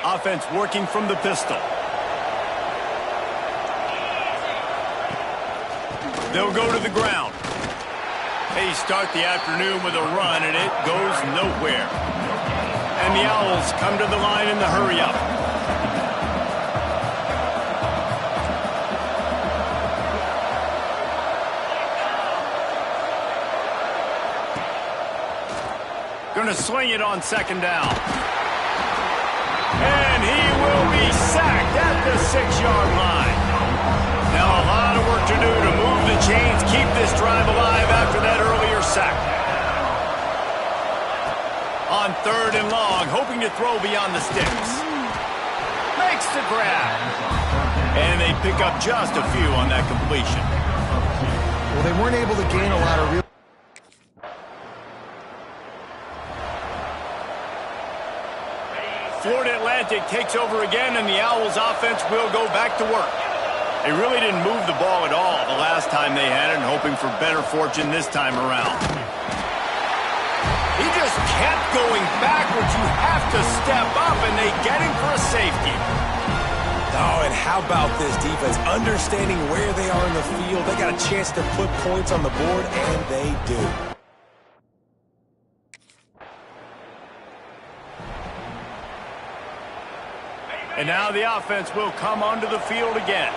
Offense working from the pistol. They'll go to the ground. They start the afternoon with a run, and it goes nowhere. And the Owls come to the line in the hurry-up. Going to swing it on second down. And he will be sacked at the 6-yard line. Now a lot of work to do to move the chains, keep this drive alive after that earlier sack. On 3rd and long, hoping to throw beyond the sticks. Makes the grab. And they pick up just a few on that completion. Well, they weren't able to gain a lot of real... Florida Atlantic takes over again, and the Owls offense will go back to work. They really didn't move the ball at all the last time they had it, and hoping for better fortune this time around. He just kept going backwards. You have to step up, and they get him for a safety. Oh, and how about this defense? Understanding where they are in the field. They got a chance to put points on the board, and they do. And now the offense will come onto the field again.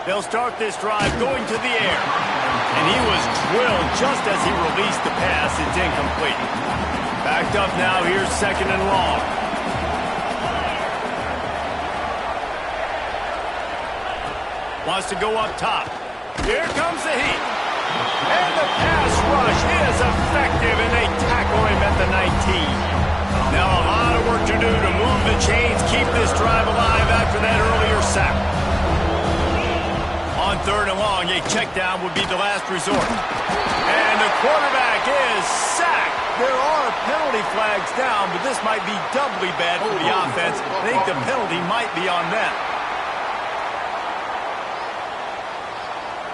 They'll start this drive going to the air. And he was drilled just as he released the pass. It's incomplete. Backed up now. Here's 2nd and long. Wants to go up top. Here comes the heat. And the pass rush is effective, and they tackle him at the 19. Now a lot of work to do to move the chains, keep this drive alive after that earlier sack. On 3rd and long, a check down would be the last resort. And the quarterback is sacked. There are penalty flags down, but this might be doubly bad for the offense. I think the penalty might be on them.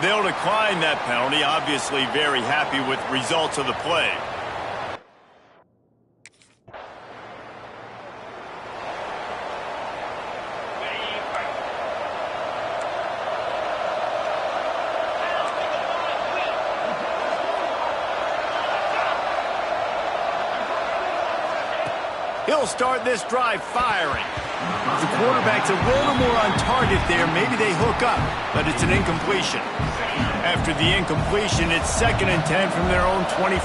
They'll decline that penalty, obviously very happy with results of the play. He'll start this drive firing. The quarterback's a little more on target there. Maybe they hook up, but it's an incompletion. After the incompletion, it's 2nd and 10 from their own 25.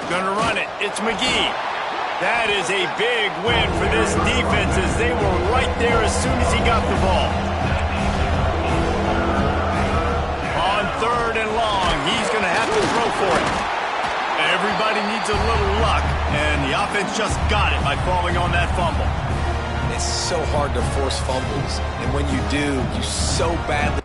Gonna run it. It's McGee. That is a big win for this defense as they were right there as soon as he got the ball. On 3rd and long, he's gonna have to throw for it. Everybody needs a little luck, and the offense just got it by falling on that fumble. It's so hard to force fumbles, and when you do, you so badly...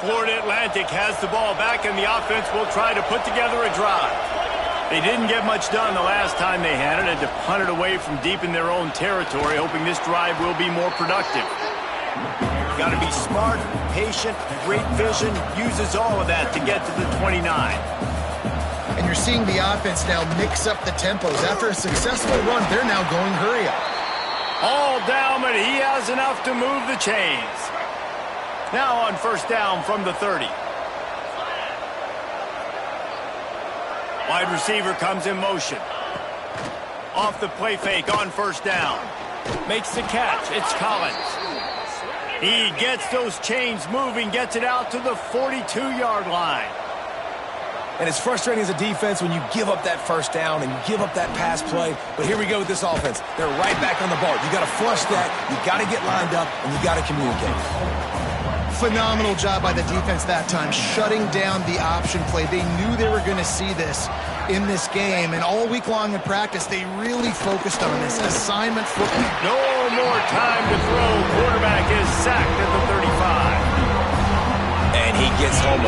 Florida Atlantic has the ball back, and the offense will try to put together a drive. They didn't get much done the last time they had it, and to punt it away from deep in their own territory, hoping this drive will be more productive. Got to be smart, patient, great vision, uses all of that to get to the 29. And you're seeing the offense now mix up the tempos. After a successful run, they're now going hurry up. All down, but he has enough to move the chains. Now on 1st down from the 30. Wide receiver comes in motion. Off the play fake on 1st down. Makes the catch. It's Collins. He gets those chains moving, gets it out to the 42-yard line. And it's frustrating as a defense when you give up that 1st down and you give up that pass play. But here we go with this offense. They're right back on the ball. You got to flush that. You got to get lined up, and you got to communicate. Phenomenal job by the defense that time, shutting down the option play. They knew they were going to see this in this game, and all week long in practice, they really focused on this assignment football. No more time to throw. Quarterback is sacked at the 35. And he gets home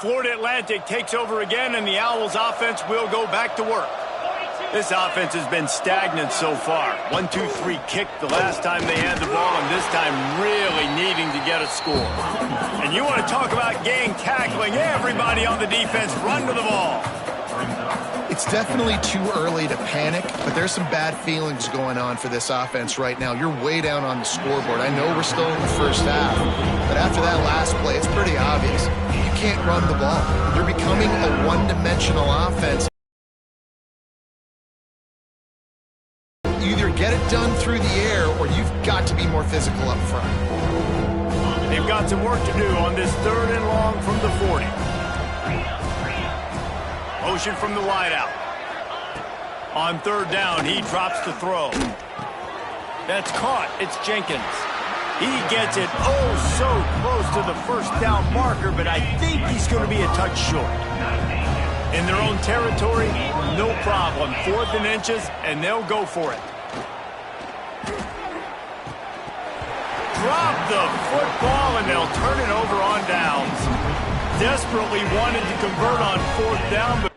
Florida Atlantic takes over again, and the Owls offense will go back to work. This offense has been stagnant so far. 1-2-3 kick the last time they had the ball, and this time really needing to get a score. And you want to talk about gang tackling, everybody on the defense run to the ball. It's definitely too early to panic, but there's some bad feelings going on for this offense right now. You're way down on the scoreboard. I know we're still in the first half, but after that last play, it's pretty obvious. You can't run the ball. You're becoming a one-dimensional offense. You either get it done through the air, or you've got to be more physical up front. They've got some work to do on this 3rd and long from the 40. Motion from the wideout. On 3rd down, he drops the throw. That's caught. It's Jenkins. He gets it so close to the 1st down marker, but I think he's going to be a touch short. In their own territory, no problem. 4th and inches, and they'll go for it. Drop the football, and they'll turn it over on downs. Desperately wanted to convert on 4th down, but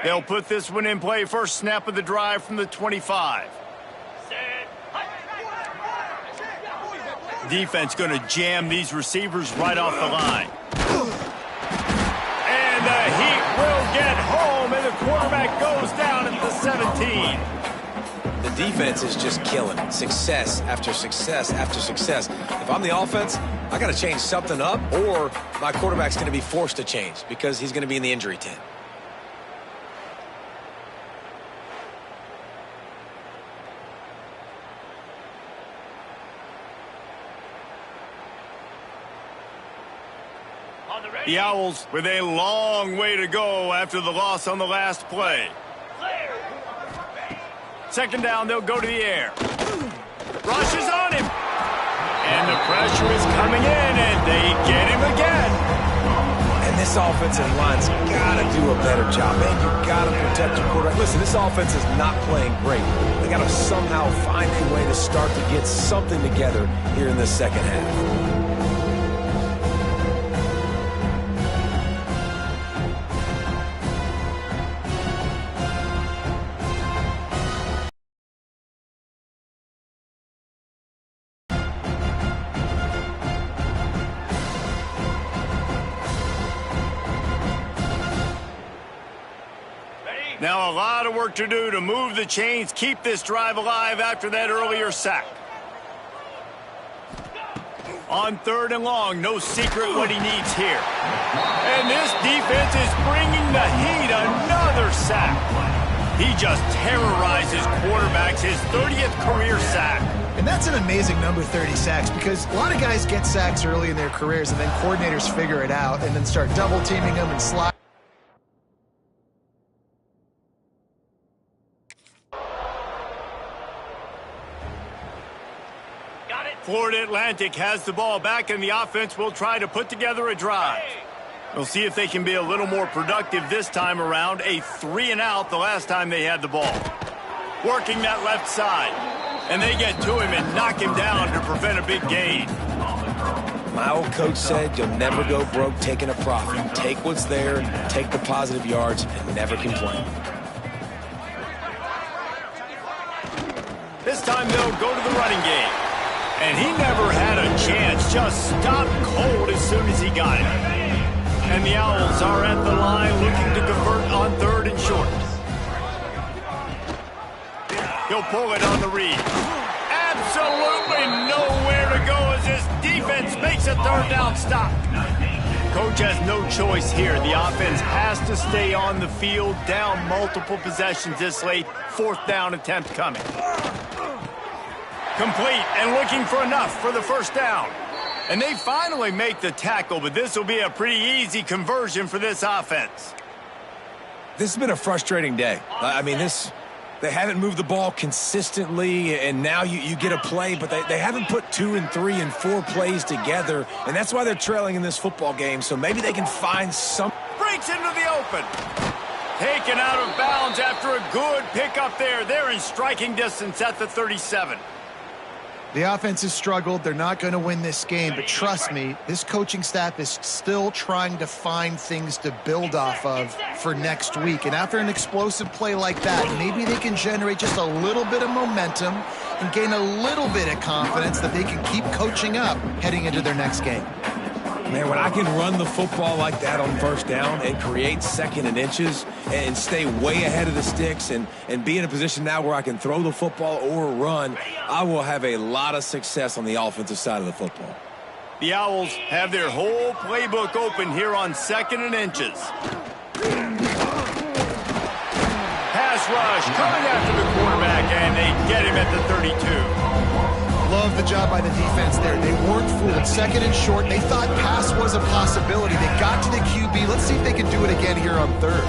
They'll put this one in play first snap of the drive from the 25. Defense going to jam these receivers right off the line. And the Heat will get home, and the quarterback goes down at the 17. The defense is just killing it. Success after success after success. If I'm the offense, I got to change something up, or my quarterback's going to be forced to change because he's going to be in the injury tent. The Owls with a long way to go after the loss on the last play. Second down, they'll go to the air. Rush is on him. And the pressure is coming in, and they get him again. And this offensive line's got to do a better job, man. You've got to protect your quarterback. Listen, this offense is not playing great. They got to somehow find a way to start to get something together here in the second half. Now a lot of work to do to move the chains, keep this drive alive after that earlier sack. On third and long, no secret what he needs here. And this defense is bringing the Heat another sack. He just terrorizes quarterbacks, his 30th career sack. And that's an amazing number, 30 sacks, because a lot of guys get sacks early in their careers and then coordinators figure it out and then start double teaming them and slide. Florida Atlantic has the ball back, and the offense will try to put together a drive. We'll see if they can be a little more productive this time around. A 3-and-out the last time they had the ball. Working that left side. And they get to him and knock him down to prevent a big gain. My old coach said you'll never go broke taking a profit. Take what's there, take the positive yards, and never complain. This time they'll go to the running game. And he never had a chance, just stopped cold as soon as he got it. And the Owls are at the line looking to convert on third and short. He'll pull it on the read. Absolutely nowhere to go as his defense makes a third down stop. Coach has no choice here. The offense has to stay on the field, down multiple possessions this late. Fourth down attempt coming. Complete and looking for enough for the first down. And they finally make the tackle, but this will be a pretty easy conversion for this offense. This has been a frustrating day. I mean, they haven't moved the ball consistently, and now you get a play, but they haven't put 2 and 3 and 4 plays together, and that's why they're trailing in this football game, so maybe they can find some. Breaks into the open. Taken out of bounds after a good pickup there. They're in striking distance at the 37. The offense has struggled. They're not going to win this game, but trust me, this coaching staff is still trying to find things to build off of for next week. And after an explosive play like that, maybe they can generate just a little bit of momentum and gain a little bit of confidence that they can keep coaching up heading into their next game. Man, when I can run the football like that on first down and create second and inches and stay way ahead of the sticks and be in a position now where I can throw the football or run, I will have a lot of success on the offensive side of the football. The Owls have their whole playbook open here on second and inches. Pass rush coming after the quarterback, and they get him at the 32. Love the job by the defense there. They weren't fooled. Second and short. They thought pass was a possibility. They got to the QB. Let's see if they can do it again here on third.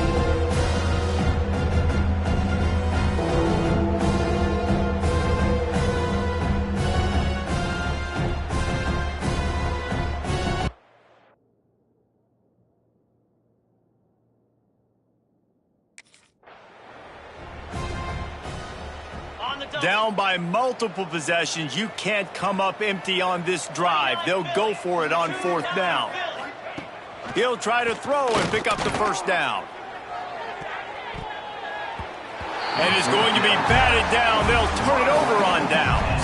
Down by multiple possessions, you can't come up empty on this drive. They'll go for it on fourth down. He'll try to throw and pick up the first down. And it's going to be batted down. They'll turn it over on downs.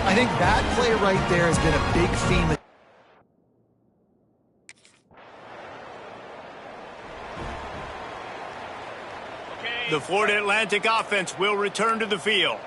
I think that play right there has been a big theme. The Florida Atlantic offense will return to the field.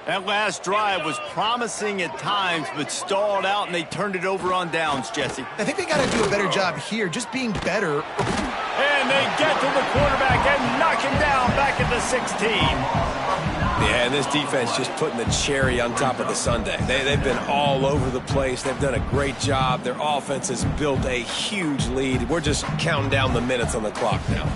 That last drive was promising at times, but stalled out, and they turned it over on downs, Jesse. I think they got to do a better job here, just being better. And they get to the quarterback and knock him down back at the 16. Yeah, and this defense just putting the cherry on top of the sundae. They've been all over the place. They've done a great job. Their offense has built a huge lead. We're just counting down the minutes on the clock now.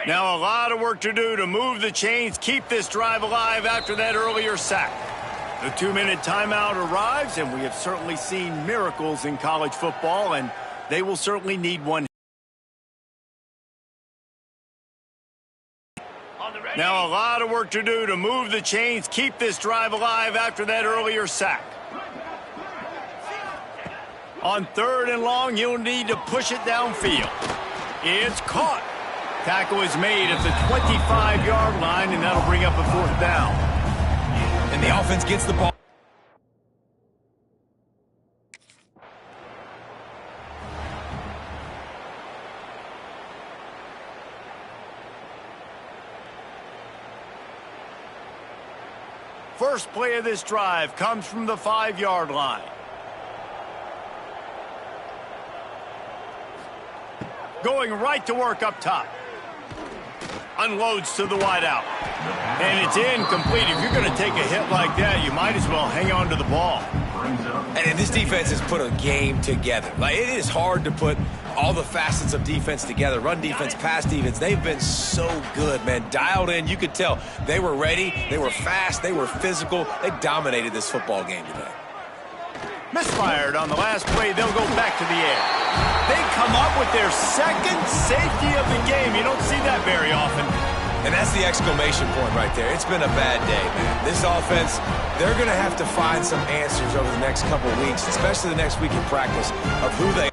Now a lot of work to do to move the chains, keep this drive alive after that earlier sack. The 2-minute timeout arrives, and we have certainly seen miracles in college football, and they will certainly need one. Now a lot of work to do to move the chains, keep this drive alive after that earlier sack. On 3rd and long, you'll need to push it downfield. It's caught. Tackle is made at the 25-yard line, and that'll bring up a 4th down. And the offense gets the ball. First play of this drive comes from the 5-yard line. Going right to work up top. Unloads to the wideout. And it's incomplete. If you're going to take a hit like that, you might as well hang on to the ball. And this defense has put a game together. Like, it is hard to put all the facets of defense together. Run defense, pass defense. They've been so good, man. Dialed in. You could tell they were ready. They were fast. They were physical. They dominated this football game today. Misfired on the last play. They'll go back to the air. They come up with their second safety of the game. You don't see that very often. And that's the exclamation point right there. It's been a bad day, man. This offense, they're going to have to find some answers over the next couple of weeks, especially the next week in practice, of who they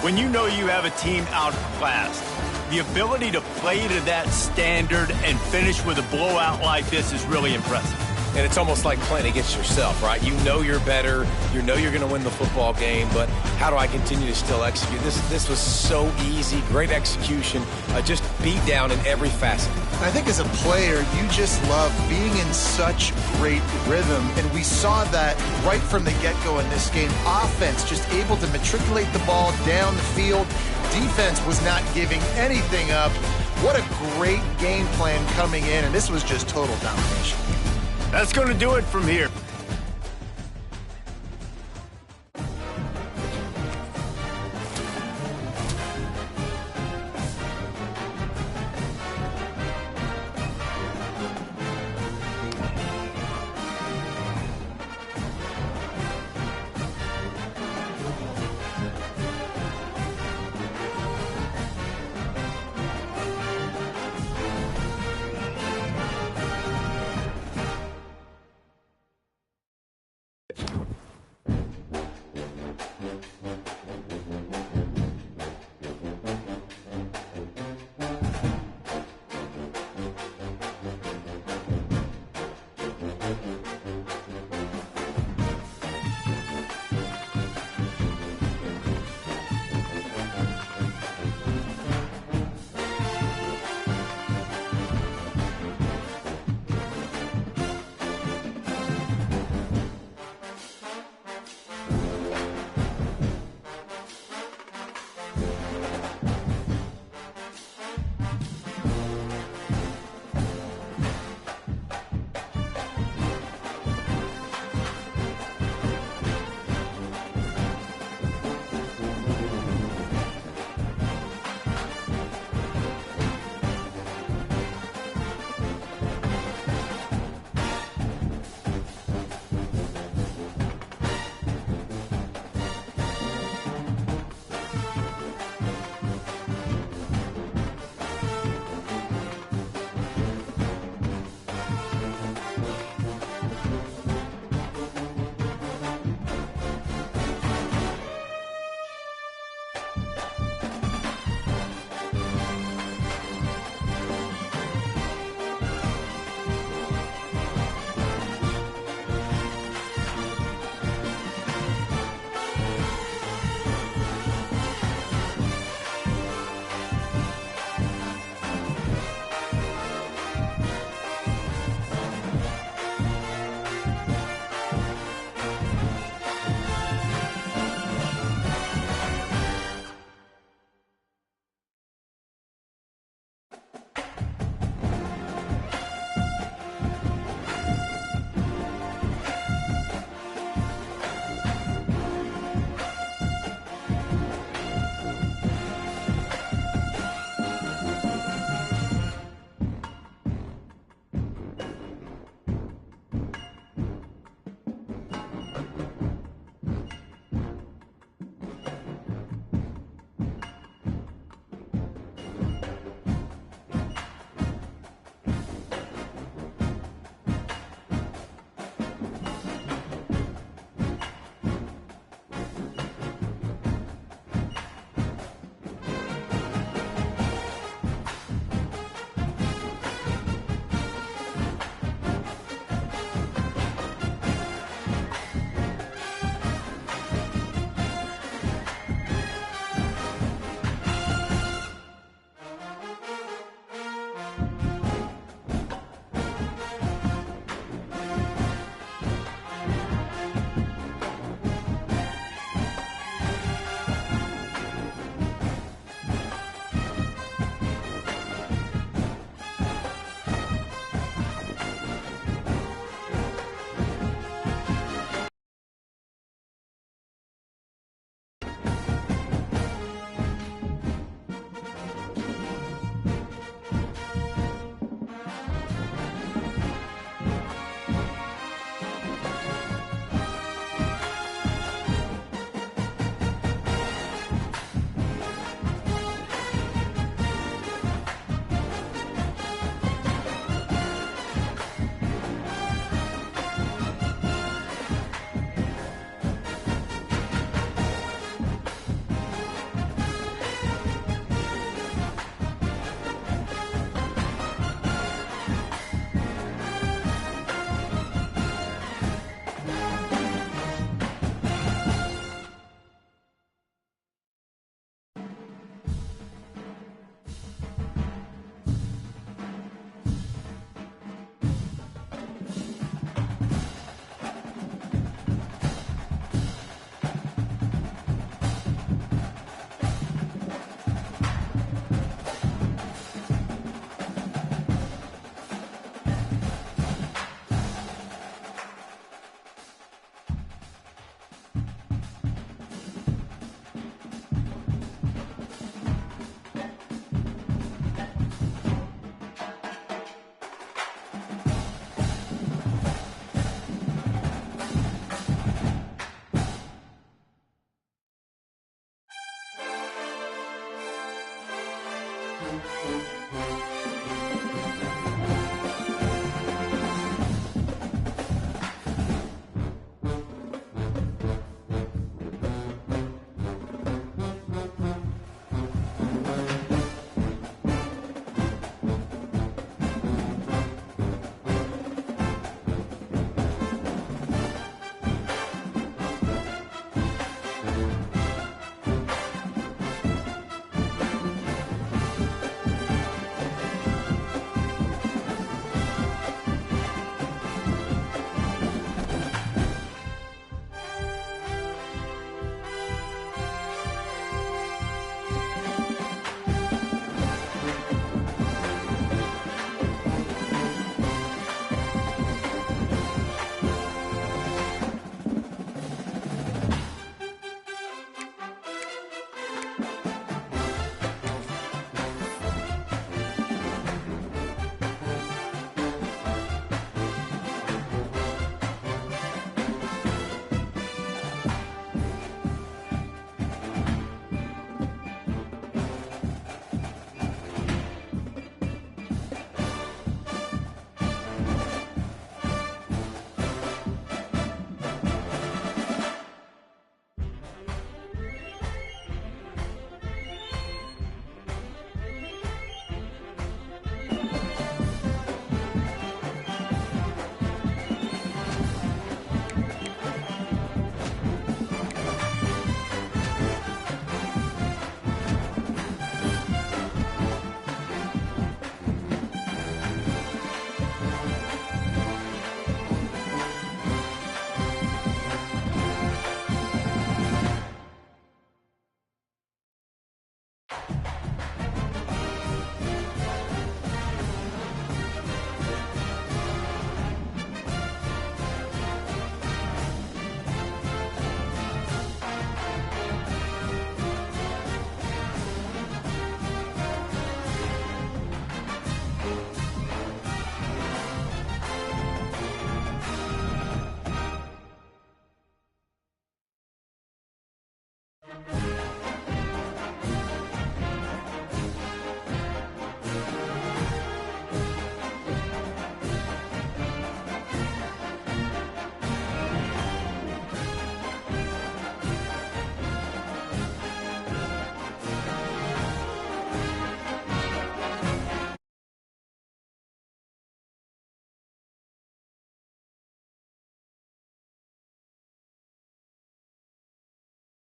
When you know you have a team outclassed, the ability to play to that standard and finish with a blowout like this is really impressive. And it's almost like playing against yourself, right? You know you're better. You know you're going to win the football game, but how do I continue to still execute? This was so easy, great execution, just beat down in every facet. I think as a player, you just love being in such great rhythm, and we saw that right from the get-go in this game. Offense just able to matriculate the ball down the field. Defense was not giving anything up. What a great game plan coming in, and this was just total domination. That's going to do it from here.